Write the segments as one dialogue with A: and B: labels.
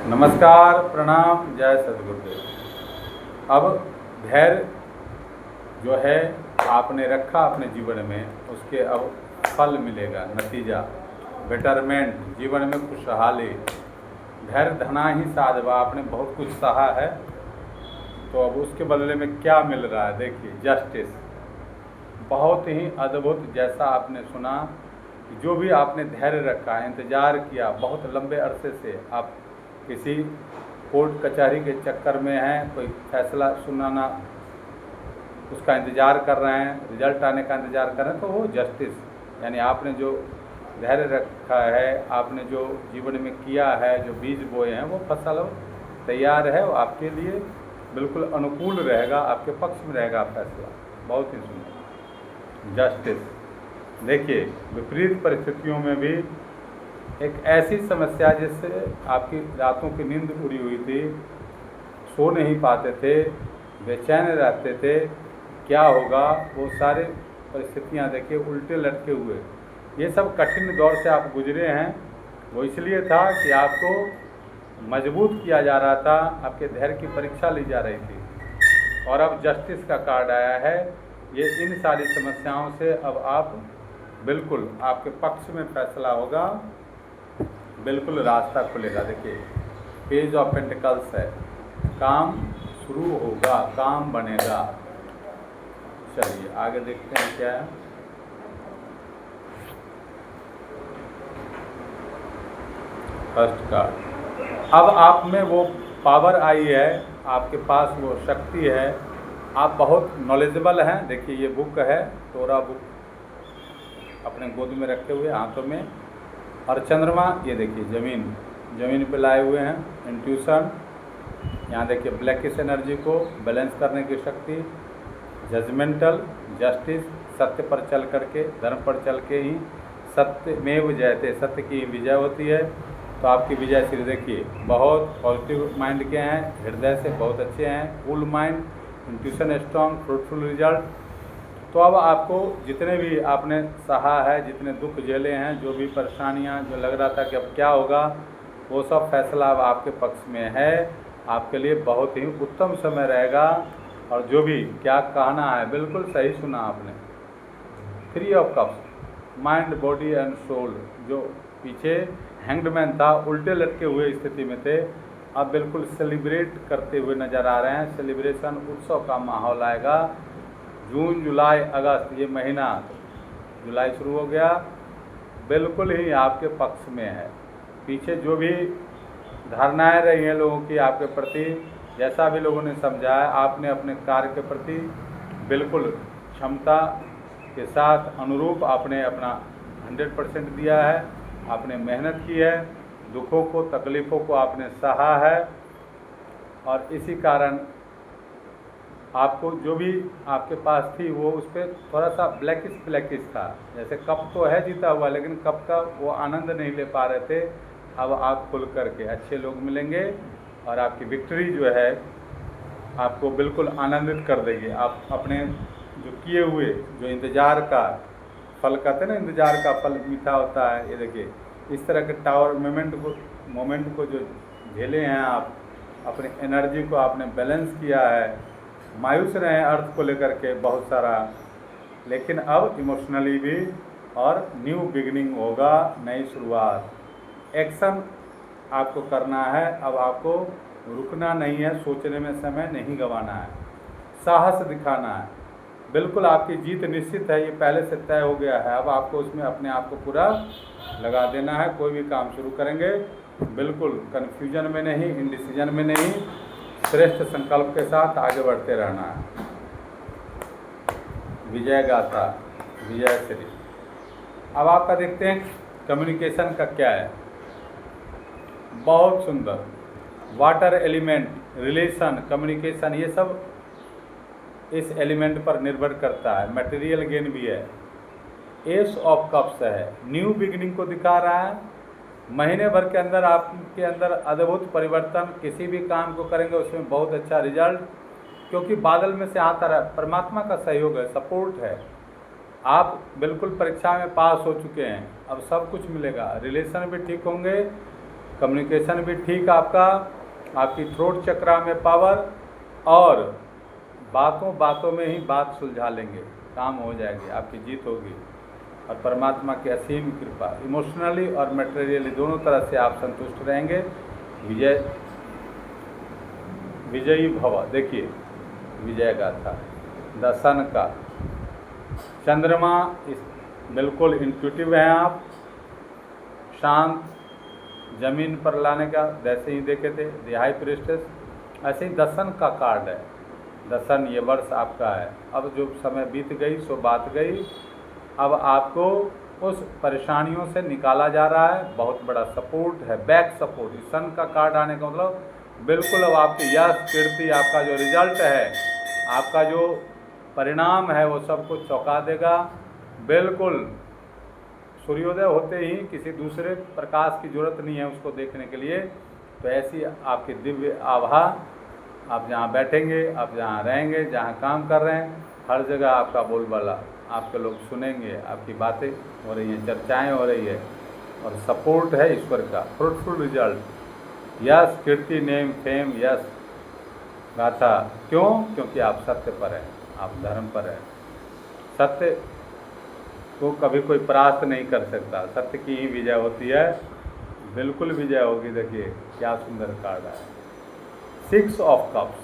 A: नमस्कार, प्रणाम, जय सद्गुरुदेव। अब धैर्य जो है आपने रखा अपने जीवन में, उसके अब फल मिलेगा, नतीजा, बेटरमेंट, जीवन में खुशहाली। धैर्य धना ही साधवा, आपने बहुत कुछ सहा है, तो अब उसके बदले में क्या मिल रहा है? देखिए, जस्टिस, बहुत ही अद्भुत। जैसा आपने सुना कि जो भी आपने धैर्य रखा, इंतज़ार किया, बहुत लंबे अरसे से आप किसी कोर्ट कचहरी के चक्कर में हैं, कोई फैसला सुनाना उसका इंतज़ार कर रहे हैं, रिजल्ट आने का इंतज़ार कर रहे हैं, तो वो जस्टिस, यानी आपने जो धैर्य रखा है, आपने जो जीवन में किया है, जो बीज बोए हैं, वो फसल तैयार है, वो आपके लिए बिल्कुल अनुकूल रहेगा, आपके पक्ष में रहेगा फैसला। बहुत ही सुंदर जस्टिस। देखिए, विपरीत परिस्थितियों में भी एक ऐसी समस्या जिससे आपकी रातों की नींद उड़ी हुई थी, सो नहीं पाते थे, बेचैन रहते थे, क्या होगा, वो सारी परिस्थितियां देखिए उल्टे लटके हुए। ये सब कठिन दौर से आप गुजरे हैं, वो इसलिए था कि आपको मजबूत किया जा रहा था, आपके धैर्य की परीक्षा ली जा रही थी। और अब जस्टिस का कार्ड आया है। ये इन सारी समस्याओं से अब आप बिल्कुल, आपके पक्ष में फैसला होगा, बिल्कुल रास्ता खुलेगा। देखिए, पेज ऑफ पेंटिकल्स है, काम शुरू होगा, काम बनेगा। चलिए आगे देखते हैं क्या है। फर्स्ट कार्ड, अब आप में वो पावर आई है, आपके पास वो शक्ति है, आप बहुत नॉलेजेबल हैं। देखिए, ये बुक है, तोरा बुक, अपने गोद में रखे हुए हाथों में, और चंद्रमा, ये देखिए जमीन पे लाए हुए हैं, इंट्यूशन। यहाँ देखिए ब्लैकिश एनर्जी को बैलेंस करने की शक्ति, जजमेंटल, जस्टिस, सत्य पर चल करके, धर्म पर चल के ही सत्य में विजयते, सत्य की विजय होती है। तो आपकी विजय श्री देखिए, बहुत पॉजिटिव माइंड के हैं, हृदय से बहुत अच्छे हैं, cool mind, intuition strong, fruitful result. तो अब आपको जितने भी आपने सहा है, जितने दुख झेले हैं, जो भी परेशानियां, जो लग रहा था कि अब क्या होगा, वो सब फैसला अब आपके पक्ष में है। आपके लिए बहुत ही उत्तम समय रहेगा। और जो भी क्या कहना है, बिल्कुल सही सुना आपने। 3 off cups, mind, body and soul. जो पीछे हैंग्ड मैन था, उल्टे लटके हुए स्थिति में थे, अब बिल्कुल सेलिब्रेट करते हुए नज़र आ रहे हैं। सेलिब्रेशन, उत्सव का माहौल आएगा। जून, जुलाई, अगस्त, ये महीना, जुलाई शुरू हो गया, बिल्कुल ही आपके पक्ष में है। पीछे जो भी धारणाएं रही हैं लोगों की आपके प्रति, जैसा भी लोगों ने समझाया, आपने अपने कार्य के प्रति बिल्कुल क्षमता के साथ अनुरूप आपने अपना 100% दिया है, आपने मेहनत की है, दुखों को, तकलीफ़ों को आपने सहा है। और इसी कारण आपको जो भी आपके पास थी, वो उस पर थोड़ा सा ब्लैकिश था। जैसे कप तो है जीता हुआ, लेकिन कप का वो आनंद नहीं ले पा रहे थे। अब आप खुल करके अच्छे लोग मिलेंगे, और आपकी विक्ट्री जो है आपको बिल्कुल आनंदित कर देगी। आप अपने जो किए हुए, जो इंतज़ार का फल, कहते हैं ना, इंतज़ार का फल मीठा होता है। ये देखिए, इस तरह के टावर मोमेंट को जो झेले हैं आप, अपनी एनर्जी को आपने बैलेंस किया है। मायूस रहे हैं अर्थ को लेकर के बहुत सारा, लेकिन अब इमोशनली भी, और न्यू बिगिनिंग होगा, नई शुरुआत। एक्शन आपको करना है, अब आपको रुकना नहीं है, सोचने में समय नहीं गंवाना है, साहस दिखाना है। बिल्कुल आपकी जीत निश्चित है, ये पहले से तय हो गया है। अब आपको उसमें अपने आप को पूरा लगा देना है। कोई भी काम शुरू करेंगे, बिल्कुल कन्फ्यूजन में नहीं, इंडिसीजन में नहीं, श्रेष्ठ संकल्प के साथ आगे बढ़ते रहना है। विजय गाथा, विजय श्री। अब आपका देखते हैं कम्युनिकेशन का क्या है। बहुत सुंदर, वाटर एलिमेंट, रिलेशन, कम्युनिकेशन, ये सब इस एलिमेंट पर निर्भर करता है। मटेरियल गेन भी है। एस ऑफ कप्स है, न्यू बिगिनिंग को दिखा रहा है। महीने भर के अंदर आपके अंदर अद्भुत परिवर्तन, किसी भी काम को करेंगे उसमें बहुत अच्छा रिजल्ट, क्योंकि बादल में से आता रहा, परमात्मा का सहयोग है, सपोर्ट है। आप बिल्कुल परीक्षा में पास हो चुके हैं, अब सब कुछ मिलेगा। रिलेशन भी ठीक होंगे, कम्युनिकेशन भी ठीक आपका, आपकी थ्रोट चक्रा में पावर, और बातों बातों में ही बात सुलझा लेंगे, काम हो जाएगी, आपकी जीत होगी। और परमात्मा की असीम कृपा, इमोशनली और मटेरियली दोनों तरह से आप संतुष्ट रहेंगे। विजयी भव। देखिए विजय गाथा, दर्शन का चंद्रमा, बिल्कुल इंट्यूटिव हैं आप, शांत, जमीन पर लाने का जैसे ही देखे थे द हाई प्रीस्टेस, ऐसे ही दर्शन का कार्ड है। दर्शन ये वर्ष आपका है। अब जो समय बीत गई सो बात गई, अब आपको उस परेशानियों से निकाला जा रहा है। बहुत बड़ा सपोर्ट है, बैक सपोर्ट। इस सन का कार्ड आने का मतलब बिल्कुल अब आपकी यश कीर्ति, आपका जो रिजल्ट है, आपका जो परिणाम है, वो सबको चौंका देगा। बिल्कुल सूर्योदय होते ही किसी दूसरे प्रकाश की जरूरत नहीं है उसको देखने के लिए। तो ऐसी आपकी दिव्य आभा, आप जहाँ बैठेंगे, आप जहाँ रहेंगे, जहाँ काम कर रहे हैं, हर जगह आपका बोलबाला आपके लोग सुनेंगे, आपकी बातें हो रही हैं, चर्चाएं हो रही है, और सपोर्ट है ईश्वर का। फ्रूटफुल रिजल्ट, यश कीर्ति, नेम फेम, यश गाथा। क्यों? क्योंकि आप सत्य पर हैं, आप धर्म पर हैं। सत्य को कभी कोई परास्त नहीं कर सकता, सत्य की ही विजय होती है, बिल्कुल विजय होगी। देखिए क्या सुंदर कार्ड है, 6 ऑफ कप्स।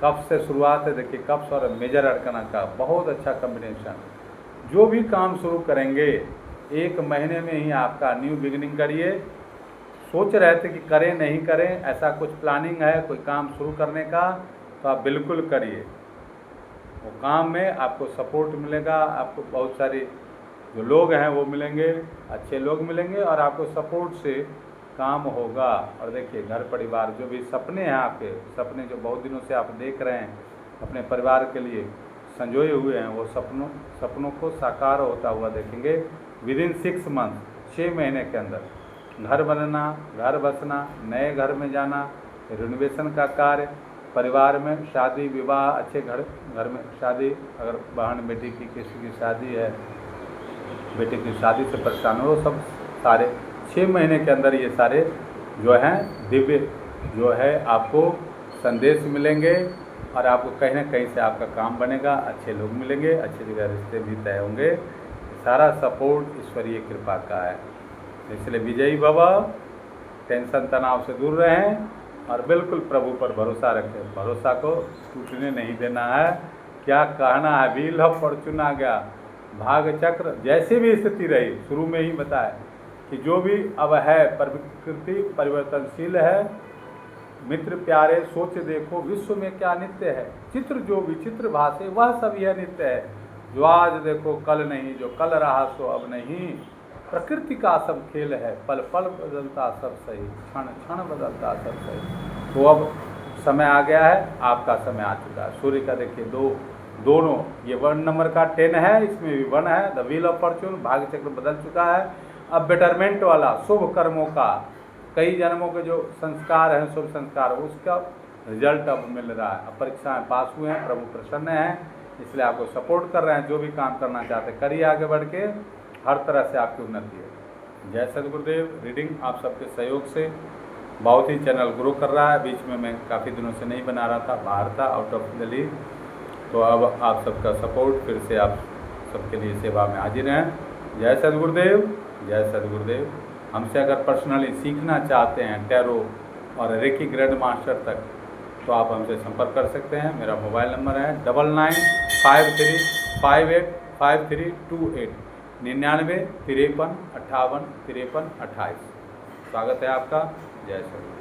A: कप्स से शुरुआत है, देखिए कप्स और मेजर अरकाना का बहुत अच्छा कॉम्बिनेशन। जो भी काम शुरू करेंगे 1 महीने में ही आपका न्यू बिगिनिंग करिए। सोच रहे थे कि करें नहीं करें, ऐसा कुछ प्लानिंग है कोई काम शुरू करने का, तो आप बिल्कुल करिए। वो काम में आपको सपोर्ट मिलेगा, आपको बहुत सारी जो लोग हैं वो मिलेंगे, अच्छे लोग मिलेंगे, और आपको सपोर्ट से काम होगा। और देखिए घर परिवार, जो भी सपने हैं आपके, सपने जो बहुत दिनों से आप देख रहे हैं अपने परिवार के लिए संजोए हुए हैं, वो सपनों को साकार होता हुआ देखेंगे विदिन 6 मंथ, 6 महीने के अंदर। घर बनना, घर बसना, नए घर में जाना, रिनोवेशन का कार्य, परिवार में शादी विवाह, अच्छे घर में शादी, अगर बहन बेटी की किसी की शादी है, बेटे की शादी से परेशान हो, सब सारे 6 महीने के अंदर ये सारे जो हैं दिव्य जो है आपको संदेश मिलेंगे, और आपको कहीं ना कहीं से आपका काम बनेगा, अच्छे लोग मिलेंगे, अच्छी जगह रिश्ते भी तय होंगे। सारा सपोर्ट ईश्वरीय कृपा का है। इसलिए विजयी भव, टेंशन तनाव से दूर रहें, और बिल्कुल प्रभु पर भरोसा रखें। भरोसा को टूटने नहीं देना है। क्या कहना है, व्हील ऑफ फॉर्चून आ गया, भाग चक्र। जैसे भी स्थिति रही, शुरू में ही बताया कि जो भी अब है, प्रकृति परिवर्तनशील है। मित्र प्यारे सोच देखो, विश्व में क्या नित्य है, चित्र जो विचित्र भाषे वह सब यह नित्य है। जो आज देखो कल नहीं, जो कल रहा सो अब नहीं। प्रकृति का सब खेल है, पल पल बदलता सब सही, क्षण क्षण बदलता सब सही। तो अब समय आ गया है, आपका समय आ चुका है। सूर्य का देखिए दोनों, ये 1 नंबर का 10 है, इसमें भी 1 है, द व्हील ऑफ फॉर्चून, भाग्य चक्र बदल चुका है। अब बेटरमेंट वाला, शुभ कर्मों का, कई जन्मों के जो संस्कार हैं, शुभ संस्कार, उसका रिजल्ट अब मिल रहा है। अब परीक्षाएं पास हुए हैं, प्रभु प्रसन्न हैं, इसलिए आपको सपोर्ट कर रहे हैं। जो भी काम करना चाहते हैं करिए, आगे बढ़ के हर तरह से आपकी उन्नति है। जय सद्गुरुदेव। रीडिंग आप सबके सहयोग से बहुत ही चैनल ग्रो कर रहा है। बीच में मैं काफ़ी दिनों से नहीं बना रहा था, बाहर था, आउट ऑफ दिल्ली। तो अब आप सबका सपोर्ट, फिर से आप सबके लिए सेवा में हाजिर हैं। जय सद्गुरुदेव, जय सद्गुरुदेव। हमसे अगर पर्सनली सीखना चाहते हैं टैरो और रेकी ग्रैंड मास्टर तक, तो आप हमसे संपर्क कर सकते हैं। मेरा मोबाइल नंबर है 9953585328, 99 53 58 53 28। स्वागत है आपका। जय सद्गुरु।